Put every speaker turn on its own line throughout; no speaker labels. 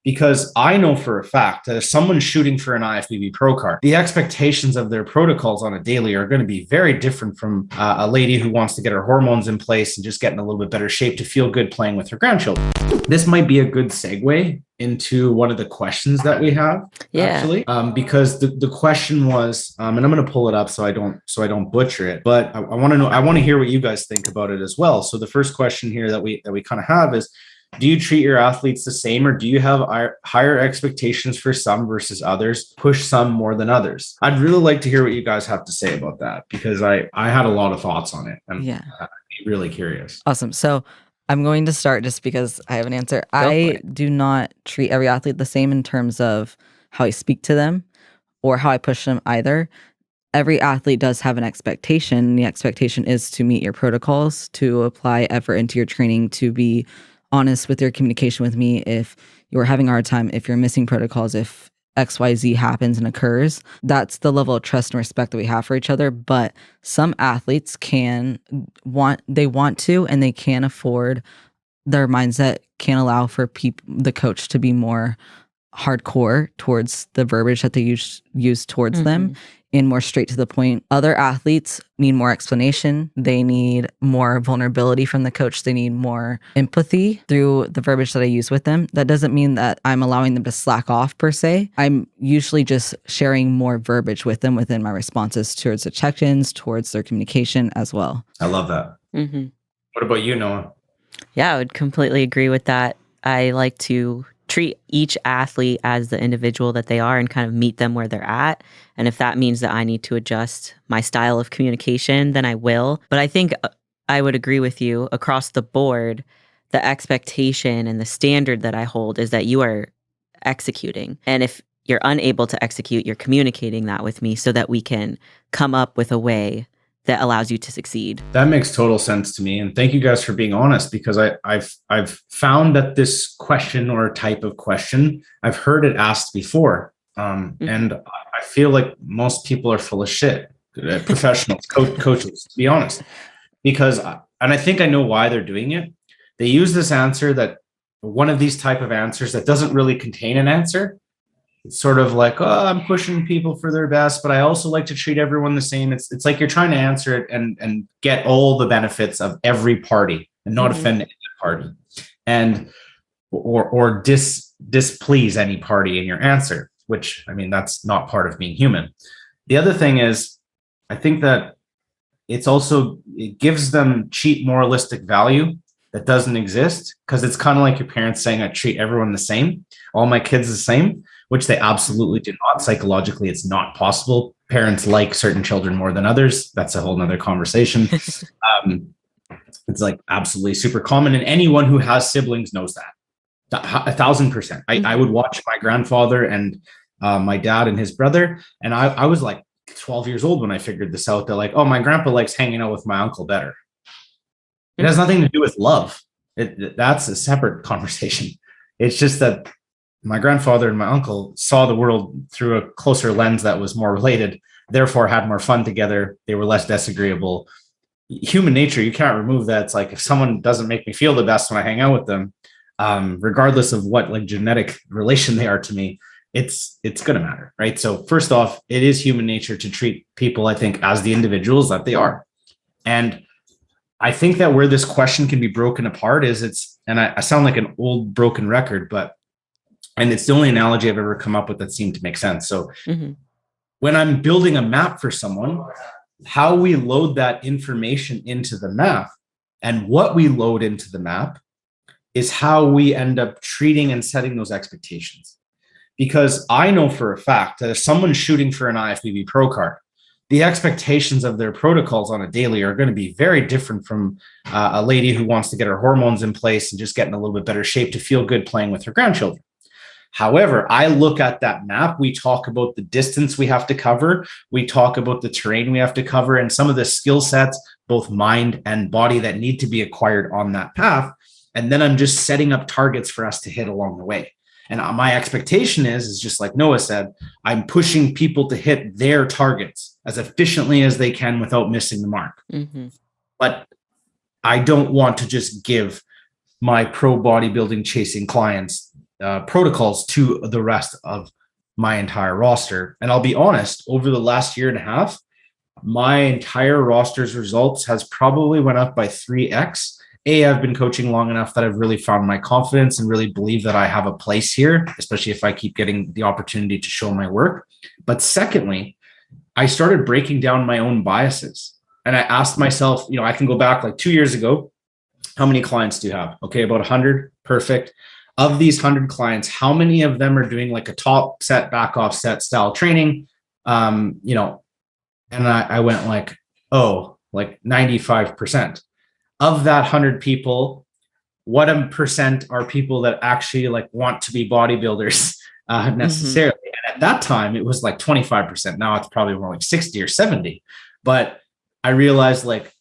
Because I know for a fact that if someone's shooting for an IFBB pro card, the expectations of their protocols on a daily are going to be very different from a lady who wants to get her hormones in place and just get in a little bit better shape to feel good playing with her grandchildren. This might be a good segue into one of the questions that we have, actually, because the question was, and I'm going to pull it up so I don't butcher it, but I want to know, I want to hear what you guys think about it as well. So the first question here that we kind of have is, do you treat your athletes the same, or do you have higher expectations for some versus others, push some more than others? I'd really like to hear what you guys have to say about that, because I had a lot of thoughts on it, and I'd be really curious.
Awesome. So I'm going to start just because I have an answer. I do not treat every athlete the same in terms of how I speak to them or how I push them either. Every athlete does have an expectation. The expectation is to meet your protocols, to apply effort into your training, to be honest with your communication with me if you're having a hard time, if you're missing protocols, if XYZ happens and occurs. That's the level of trust and respect that we have for each other. But some athletes want to, and they can afford, their mindset can allow for the coach to be more hardcore towards the verbiage that they use towards them, and more straight to the point. Other athletes need more explanation. They need more vulnerability from the coach. They need more empathy through the verbiage that I use with them. That doesn't mean that I'm allowing them to slack off per se. I'm usually just sharing more verbiage with them within my responses towards the check-ins, towards their communication as well.
I love that. What about you, Noa?
Yeah, I would completely agree with that. I like to treat each athlete as the individual that they are and kind of meet them where they're at. And if that means that I need to adjust my style of communication, then I will. But I think I would agree with you across the board. The expectation and the standard that I hold is that you are executing. And if you're unable to execute, you're communicating that with me so that we can come up with a way that allows you to succeed.
That makes total sense to me. And thank you guys for being honest, because I've found that this question, or type of question, I've heard it asked before. And I feel like most people are full of shit, professionals, coaches, to be honest, because, and I think I know why they're doing it. They use this answer, that one of these type of answers that doesn't really contain an answer. It's sort of like, oh, I'm pushing people for their best, but I also like to treat everyone the same. It's like you're trying to answer it and get all the benefits of every party and not offend any party, and or displease any party in your answer, which, I mean, that's not part of being human. The other thing is, I think that it gives them cheap moralistic value that doesn't exist, because it's kind of like your parents saying, I treat everyone the same, all my kids the same, which they absolutely do not. Psychologically, it's not possible. Parents like certain children more than others. That's a whole nother conversation. It's like absolutely super common. And anyone who has siblings knows that 1,000%. I would watch my grandfather and my dad and his brother. And I was like 12 years old when I figured this out. They're like, oh, my grandpa likes hanging out with my uncle better. It has nothing to do with love. That's a separate conversation. It's just that my grandfather and my uncle saw the world through a closer lens that was more related, therefore had more fun together. They were less disagreeable. Human nature, you can't remove that. It's like, if someone doesn't make me feel the best when I hang out with them, regardless of what like genetic relation they are to me, it's going to matter, right? So first off, it is human nature to treat people, I think, as the individuals that they are. And I think that where this question can be broken apart is and I sound like an old broken record, and it's the only analogy I've ever come up with that seemed to make sense. So when I'm building a map for someone, how we load that information into the map and what we load into the map is how we end up treating and setting those expectations. Because I know for a fact that if someone's shooting for an IFBB pro card, the expectations of their protocols on a daily are going to be very different from a lady who wants to get her hormones in place and just get in a little bit better shape to feel good playing with her grandchildren. However, I look at that map, we talk about the distance we have to cover, we talk about the terrain we have to cover, and some of the skill sets, both mind and body, that need to be acquired on that path. And then I'm just setting up targets for us to hit along the way. And my expectation is just like Noa said, I'm pushing people to hit their targets as efficiently as they can without missing the mark. But I don't want to just give my pro bodybuilding chasing clients protocols to the rest of my entire roster. And I'll be honest, over the last year and a half, my entire roster's results has probably went up by 3x. I've been coaching long enough that I've really found my confidence and really believe that I have a place here, especially if I keep getting the opportunity to show my work. But secondly, I started breaking down my own biases. And I asked myself, I can go back like 2 years ago. How many clients do you have? Okay, about 100. Perfect. Of these 100 clients, how many of them are doing like a top set, back off set style training? And I went like 95%. Of that 100 people, what a percent are people that actually like want to be bodybuilders necessarily? And at that time, it was like 25%. Now it's probably more like 60 or 70. But I realized like,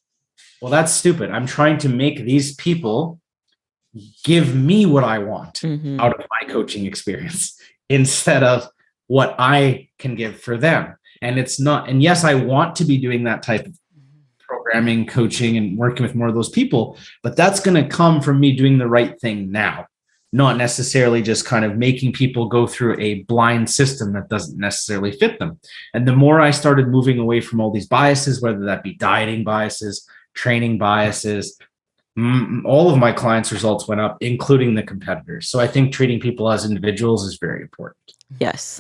well, that's stupid. I'm trying to make these people give me what I want out of my coaching experience instead of what I can give for them. And it's not, and yes, I want to be doing that type of programming, coaching, and working with more of those people, but that's going to come from me doing the right thing now, not necessarily just kind of making people go through a blind system that doesn't necessarily fit them. And the more I started moving away from all these biases, whether that be dieting biases, training biases, all of my clients' results went up, including the competitors. So I think treating people as individuals is very important.
Yes.